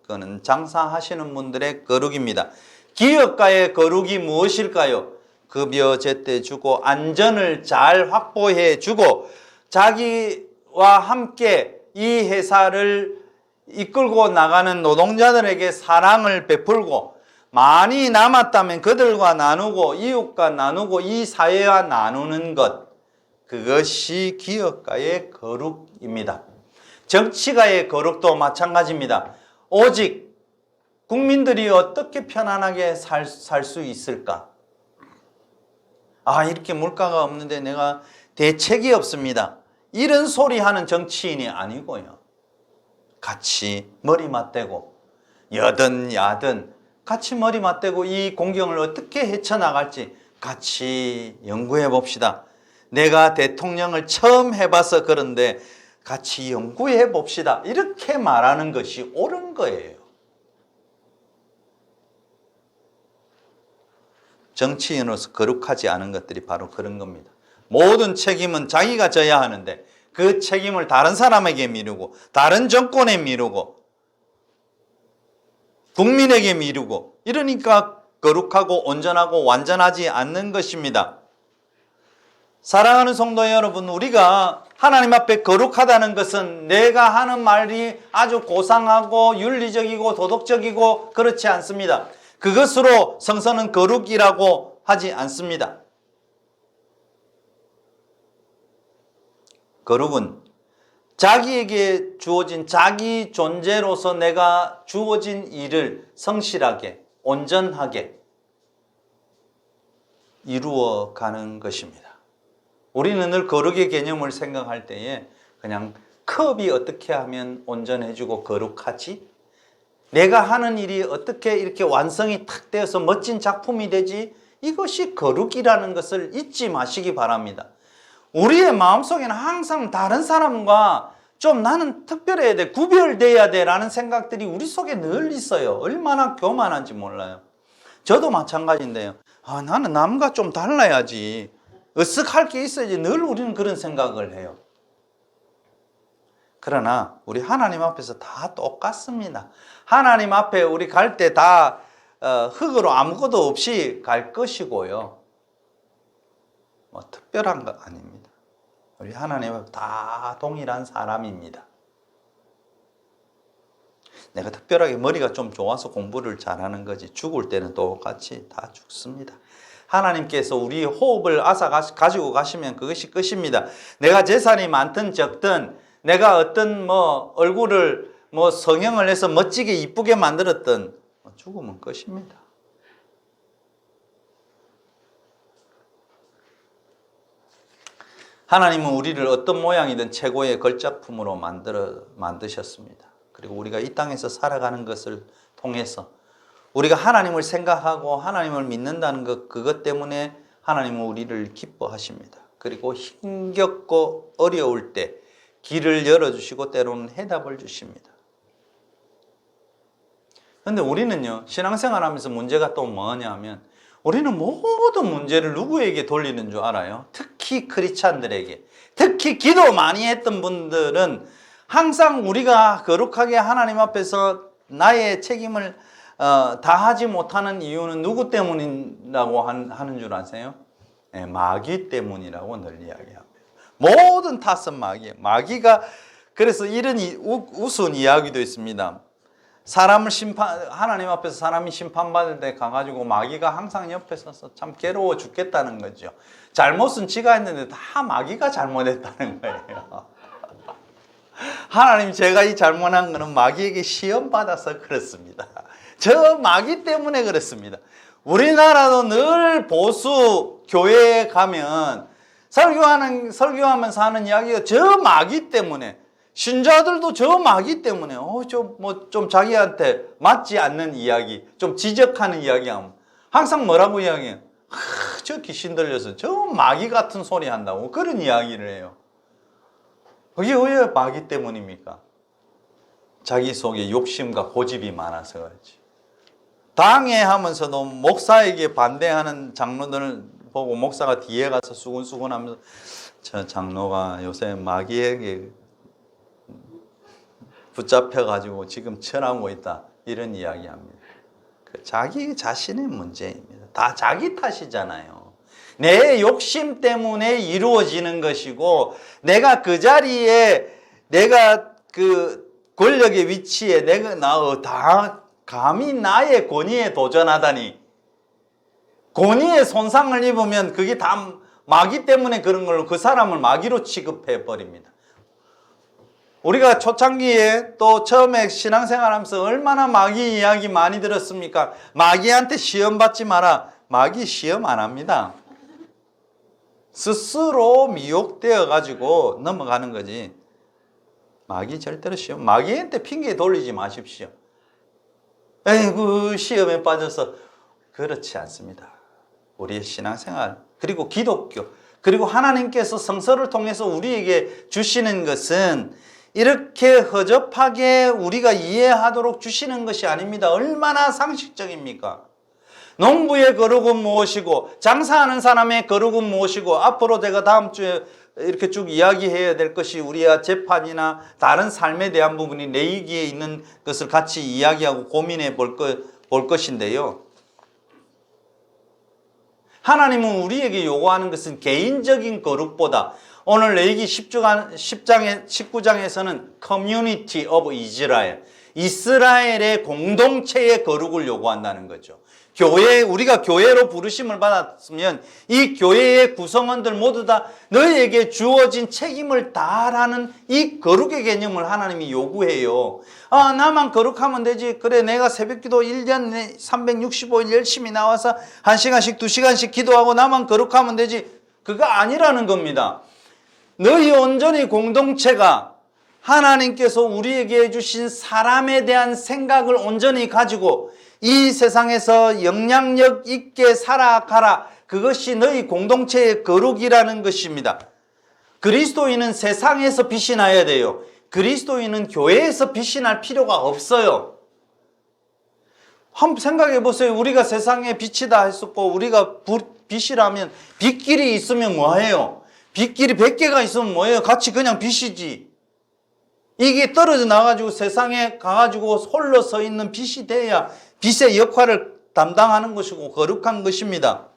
그거는 장사하시는 분들의 거룩입니다. 기업가의 거룩이 무엇일까요? 급여 제때 주고 안전을 잘 확보해 주고 자기와 함께 이 회사를 이끌고 나가는 노동자들에게 사랑을 베풀고 많이 남았다면 그들과 나누고 이웃과 나누고 이 사회와 나누는 것, 그것이 기업가의 거룩입니다. 정치가의 거룩도 마찬가지입니다. 오직 국민들이 어떻게 편안하게 살 수 있을까? 이렇게 물가가 없는데 내가 대책이 없습니다. 이런 소리 하는 정치인이 아니고요. 같이 머리 맞대고 여든 야든 같이 머리 맞대고 이 공경을 어떻게 헤쳐나갈지 같이 연구해 봅시다. 내가 대통령을 처음 해봐서 그런데 같이 연구해 봅시다. 이렇게 말하는 것이 옳은 거예요. 정치인으로서 거룩하지 않은 것들이 바로 그런 겁니다. 모든 책임은 자기가 져야 하는데 그 책임을 다른 사람에게 미루고 다른 정권에 미루고 국민에게 미루고 이러니까 거룩하고 온전하고 완전하지 않는 것입니다. 사랑하는 성도 여러분, 우리가 하나님 앞에 거룩하다는 것은 내가 하는 말이 아주 고상하고 윤리적이고 도덕적이고 그렇지 않습니다. 그것으로 성서는 거룩이라고 하지 않습니다. 거룩은 자기에게 주어진 자기 존재로서 내가 주어진 일을 성실하게 온전하게 이루어가는 것입니다. 우리는 늘 거룩의 개념을 생각할 때에 그냥 컵이 어떻게 하면 온전해지고 거룩하지? 내가 하는 일이 어떻게 이렇게 완성이 탁 되어서 멋진 작품이 되지? 이것이 거룩이라는 것을 잊지 마시기 바랍니다. 우리의 마음속에는 항상 다른 사람과 좀 나는 특별해야 돼, 구별돼야 돼 라는 생각들이 우리 속에 늘 있어요. 얼마나 교만한지 몰라요. 저도 마찬가지인데요. 나는 남과 좀 달라야지. 으쓱할 게 있어야지. 늘 우리는 그런 생각을 해요. 그러나 우리 하나님 앞에서 다 똑같습니다. 하나님 앞에 우리 갈 때 다 흙으로 아무것도 없이 갈 것이고요. 특별한 거 아닙니다. 우리 하나님 앞에 다 동일한 사람입니다. 내가 특별하게 머리가 좀 좋아서 공부를 잘하는 거지 죽을 때는 똑같이 다 죽습니다. 하나님께서 우리 호흡을 가지고 가시면 그것이 끝입니다. 내가 재산이 많든 적든 내가 어떤 얼굴을 성형을 해서 멋지게 이쁘게 만들었던 죽으면 끝입니다. 하나님은 우리를 어떤 모양이든 최고의 걸작품으로 만드셨습니다. 그리고 우리가 이 땅에서 살아가는 것을 통해서 우리가 하나님을 생각하고 하나님을 믿는다는 것, 그것 때문에 하나님은 우리를 기뻐하십니다. 그리고 힘겹고 어려울 때 길을 열어주시고 때로는 해답을 주십니다. 그런데 우리는요, 신앙생활하면서 문제가 또 뭐냐면 우리는 모든 문제를 누구에게 돌리는 줄 알아요? 특히 크리스찬들에게, 특히 기도 많이 했던 분들은 항상 우리가 거룩하게 하나님 앞에서 나의 책임을 다하지 못하는 이유는 누구 때문이라고 하는 줄 아세요? 네, 마귀 때문이라고 늘 이야기합니다. 모든 탓은 마귀예요. 마귀가 그래서 이런 우스운 이야기도 있습니다. 하나님 앞에서 사람이 심판받을 때 가가지고 마귀가 항상 옆에 서서 참 괴로워 죽겠다는 거죠. 잘못은 지가 했는데 다 마귀가 잘못했다는 거예요. 하나님, 제가 이 잘못한 거는 마귀에게 시험 받아서 그렇습니다. 저 마귀 때문에 그렇습니다. 우리나라도 늘 보수 교회에 가면 설교하면서 하는 이야기가 저 마귀 때문에, 신자들도 저 마귀 때문에 좀 자기한테 맞지 않는 이야기, 좀 지적하는 이야기하면 항상 뭐라고 이야기해요? 저 귀신 들려서 저 마귀 같은 소리 한다고 그런 이야기를 해요. 그게 왜 마귀 때문입니까? 자기 속에 욕심과 고집이 많아서 그렇지. 당회하면서도 목사에게 반대하는 장로들을 보고 목사가 뒤에 가서 수근수근 하면서 저 장로가 요새 마귀에게 붙잡혀가지고 지금 처하고 있다, 이런 이야기합니다. 자기 자신의 문제입니다. 다 자기 탓이잖아요. 내 욕심 때문에 이루어지는 것이고, 내가 그 자리에, 내가 그 권력의 위치에 다 감히 나의 권위에 도전하다니, 권위에 손상을 입으면 그게 다 마귀 때문에 그런 걸로 그 사람을 마귀로 취급해 버립니다. 우리가 초창기에 또 처음에 신앙생활하면서 얼마나 마귀 이야기 많이 들었습니까? 마귀한테 시험 받지 마라. 마귀 시험 안 합니다. 스스로 미혹되어 가지고 넘어가는 거지. 마귀 절대로 시험, 마귀한테 핑계 돌리지 마십시오. 에이구, 시험에 빠져서. 그렇지 않습니다. 우리의 신앙생활, 그리고 기독교, 그리고 하나님께서 성서를 통해서 우리에게 주시는 것은 이렇게 허접하게 우리가 이해하도록 주시는 것이 아닙니다. 얼마나 상식적입니까? 농부의 거룩은 무엇이고, 장사하는 사람의 거룩은 무엇이고, 앞으로 제가 다음 주에 이렇게 쭉 이야기해야 될 것이 우리의 재판이나 다른 삶에 대한 부분이 레위기에 있는 것을 같이 이야기하고 고민해 볼 것인데요. 하나님은 우리에게 요구하는 것은 개인적인 거룩보다, 오늘 레위기 19장에서는 Community of Israel, 이스라엘의 공동체의 거룩을 요구한다는 거죠. 우리가 교회로 부르심을 받았으면 이 교회의 구성원들 모두 다 너희에게 주어진 책임을 다하라는 이 거룩의 개념을 하나님이 요구해요. 나만 거룩하면 되지. 그래, 내가 새벽기도 1년 365일 열심히 나와서 1시간씩 2시간씩 기도하고 나만 거룩하면 되지. 그거 아니라는 겁니다. 너희 온전히 공동체가 하나님께서 우리에게 주신 사람에 대한 생각을 온전히 가지고 이 세상에서 영향력 있게 살아가라. 그것이 너희 공동체의 거룩이라는 것입니다. 그리스도인은 세상에서 빛이 나야 돼요. 그리스도인은 교회에서 빛이 날 필요가 없어요. 한번 생각해 보세요. 우리가 세상에 빛이다 했었고, 우리가 빛이라면, 빛길이 있으면 뭐해요? 빛길이 100개가 있으면 뭐예요? 같이 그냥 빛이지. 이게 떨어져 나가지고 세상에 가가지고 홀로 서 있는 빛이 돼야 빛의 역할을 담당하는 것이고 거룩한 것입니다.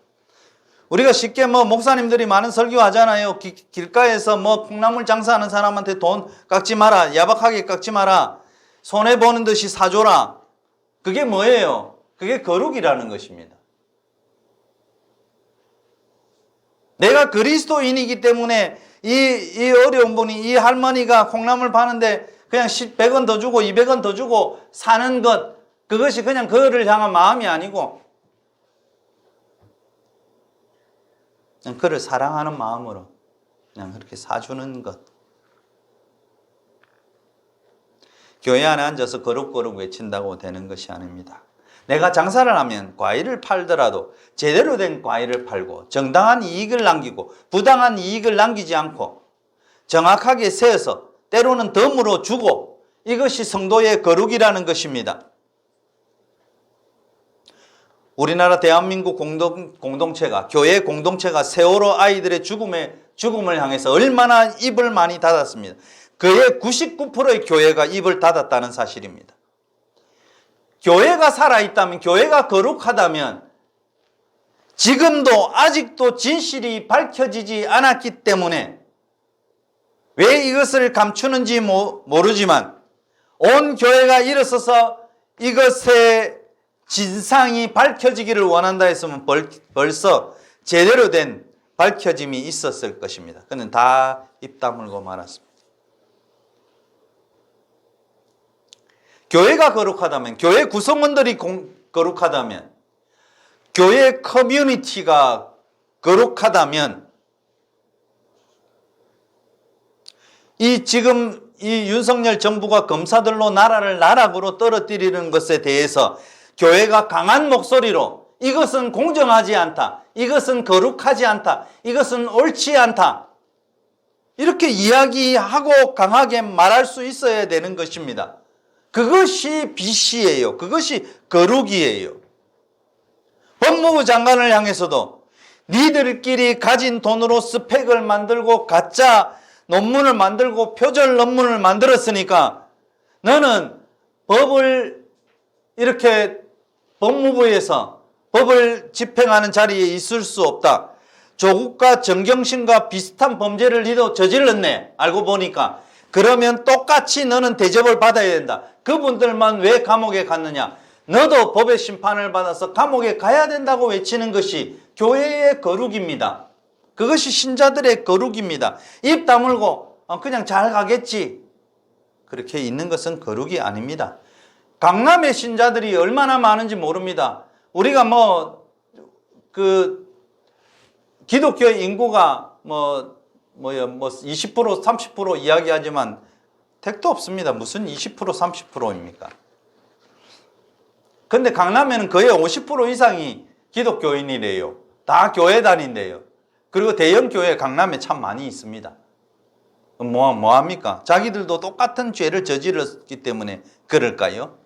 우리가 쉽게 목사님들이 많은 설교하잖아요. 길가에서 콩나물 장사하는 사람한테 돈 깎지 마라. 야박하게 깎지 마라. 손해보는 듯이 사줘라. 그게 뭐예요? 그게 거룩이라는 것입니다. 내가 그리스도인이기 때문에 이 어려운 분이, 이 할머니가 콩나물 파는데 그냥 100원 더 주고 200원 더 주고 사는 것, 그것이 그냥 그를 향한 마음이 아니고 그냥 그를 사랑하는 마음으로 그냥 그렇게 사주는 것. 교회 안에 앉아서 거룩거룩 외친다고 되는 것이 아닙니다. 내가 장사를 하면 과일을 팔더라도 제대로 된 과일을 팔고 정당한 이익을 남기고 부당한 이익을 남기지 않고 정확하게 세어서 때로는 덤으로 주고, 이것이 성도의 거룩이라는 것입니다. 우리나라 대한민국 공동체가, 교회 공동체가 세월호 아이들의 죽음을 향해서 얼마나 입을 많이 닫았습니다. 그의 99%의 교회가 입을 닫았다는 사실입니다. 교회가 살아있다면, 교회가 거룩하다면 지금도 아직도 진실이 밝혀지지 않았기 때문에 왜 이것을 감추는지 모르지만 온 교회가 일어서서 이것의 진상이 밝혀지기를 원한다 했으면 벌써 제대로 된 밝혀짐이 있었을 것입니다. 그는 다 입 다물고 말았습니다. 교회가 거룩하다면, 교회 구성원들이 거룩하다면, 교회 커뮤니티가 거룩하다면, 지금 이 윤석열 정부가 검사들로 나라를 나락으로 떨어뜨리는 것에 대해서 교회가 강한 목소리로 이것은 공정하지 않다, 이것은 거룩하지 않다, 이것은 옳지 않다, 이렇게 이야기하고 강하게 말할 수 있어야 되는 것입니다. 그것이 빛이에요. 그것이 거룩이에요. 법무부 장관을 향해서도 니들끼리 가진 돈으로 스펙을 만들고 가짜 논문을 만들고 표절 논문을 만들었으니까 너는 법을 이렇게 법무부에서 법을 집행하는 자리에 있을 수 없다. 조국과 정경심과 비슷한 범죄를 니도 저질렀네. 알고 보니까. 그러면 똑같이 너는 대접을 받아야 된다. 그분들만 왜 감옥에 갔느냐. 너도 법의 심판을 받아서 감옥에 가야 된다고 외치는 것이 교회의 거룩입니다. 그것이 신자들의 거룩입니다. 입 다물고 그냥 잘 가겠지, 그렇게 있는 것은 거룩이 아닙니다. 강남의 신자들이 얼마나 많은지 모릅니다. 우리가 기독교 인구가 20% 30% 이야기하지만 택도 없습니다. 무슨 20% 30%입니까? 근데 강남에는 거의 50% 이상이 기독교인이래요. 다 교회 다닌대요. 그리고 대형 교회 강남에 참 많이 있습니다. 뭐합니까? 자기들도 똑같은 죄를 저질렀기 때문에 그럴까요?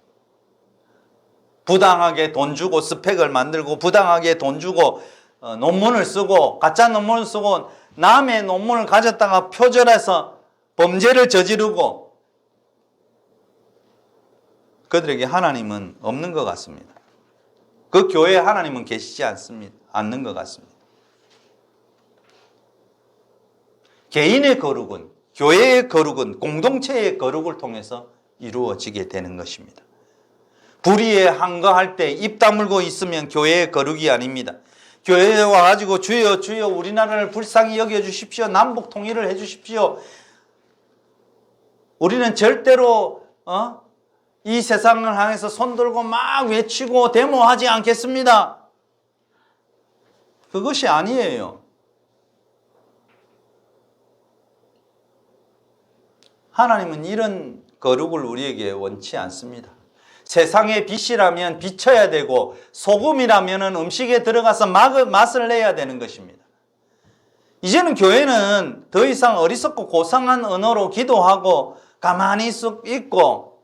부당하게 돈 주고 스펙을 만들고 부당하게 돈 주고 논문을 쓰고 가짜 논문을 쓰고 남의 논문을 가졌다가 표절해서 범죄를 저지르고, 그들에게 하나님은 없는 것 같습니다. 그 교회에 하나님은 계시지 않는 것 같습니다. 개인의 거룩은, 교회의 거룩은 공동체의 거룩을 통해서 이루어지게 되는 것입니다. 불의에 항거할 때 입 다물고 있으면 교회의 거룩이 아닙니다. 교회에 와가지고 주여 주여 우리나라를 불쌍히 여겨주십시오, 남북 통일을 해주십시오, 우리는 절대로 이 세상을 향해서 손들고 막 외치고 데모하지 않겠습니다, 그것이 아니에요. 하나님은 이런 거룩을 우리에게 원치 않습니다. 세상의 빛이라면 비춰야 되고 소금이라면 음식에 들어가서 맛을 내야 되는 것입니다. 이제는 교회는 더 이상 어리석고 고상한 언어로 기도하고 가만히 있고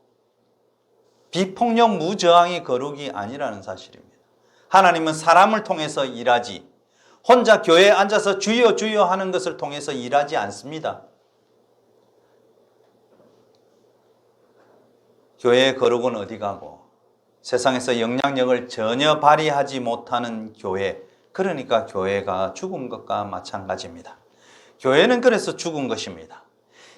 비폭력 무저항이 거룩이 아니라는 사실입니다. 하나님은 사람을 통해서 일하지 혼자 교회에 앉아서 주여 주여 하는 것을 통해서 일하지 않습니다. 교회의 거룩은 어디 가고 세상에서 영향력을 전혀 발휘하지 못하는 교회, 그러니까 교회가 죽은 것과 마찬가지입니다. 교회는 그래서 죽은 것입니다.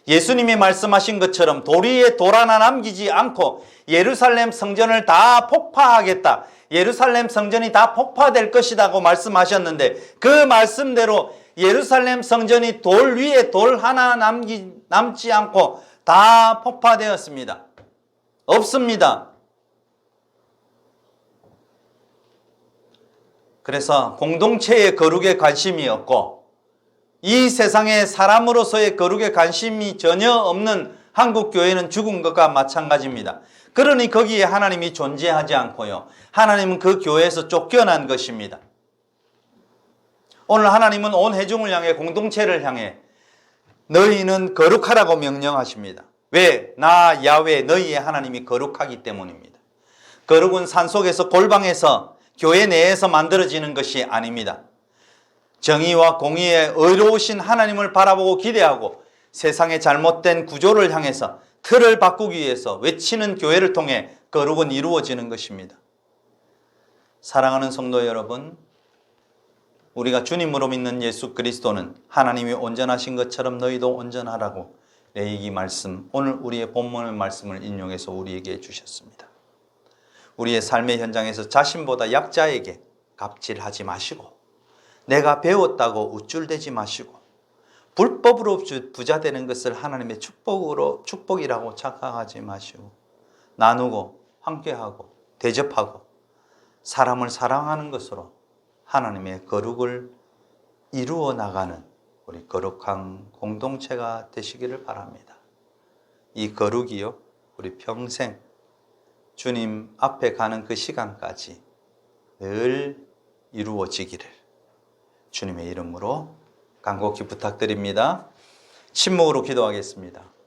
예수님이 말씀하신 것처럼 돌 위에 돌 하나 남기지 않고 예루살렘 성전을 다 폭파하겠다, 예루살렘 성전이 다 폭파될 것이라고 말씀하셨는데 그 말씀대로 예루살렘 성전이 돌 위에 돌 하나 남지 않고 다 폭파되었습니다. 없습니다. 그래서 공동체의 거룩에 관심이 없고 이 세상의 사람으로서의 거룩에 관심이 전혀 없는 한국교회는 죽은 것과 마찬가지입니다. 그러니 거기에 하나님이 존재하지 않고요, 하나님은 그 교회에서 쫓겨난 것입니다. 오늘 하나님은 온 회중을 향해, 공동체를 향해 너희는 거룩하라고 명령하십니다. 왜? 나 야훼 너희의 하나님이 거룩하기 때문입니다. 거룩은 산속에서 골방에서 교회 내에서 만들어지는 것이 아닙니다. 정의와 공의에 의로우신 하나님을 바라보고 기대하고 세상의 잘못된 구조를 향해서 틀을 바꾸기 위해서 외치는 교회를 통해 거룩은 이루어지는 것입니다. 사랑하는 성도 여러분, 우리가 주님으로 믿는 예수 그리스도는 하나님이 온전하신 것처럼 너희도 온전하라고 레위기 말씀, 오늘 우리의 본문의 말씀을 인용해서 우리에게 주셨습니다. 우리의 삶의 현장에서 자신보다 약자에게 갑질하지 마시고, 내가 배웠다고 우쭐대지 마시고, 불법으로 부자 되는 것을 하나님의 축복이라고 착각하지 마시고, 나누고 함께하고 대접하고 사람을 사랑하는 것으로 하나님의 거룩을 이루어 나가는 우리 거룩한 공동체가 되시기를 바랍니다. 이 거룩이요, 우리 평생 주님 앞에 가는 그 시간까지 늘 이루어지기를 주님의 이름으로 간곡히 부탁드립니다. 침묵으로 기도하겠습니다.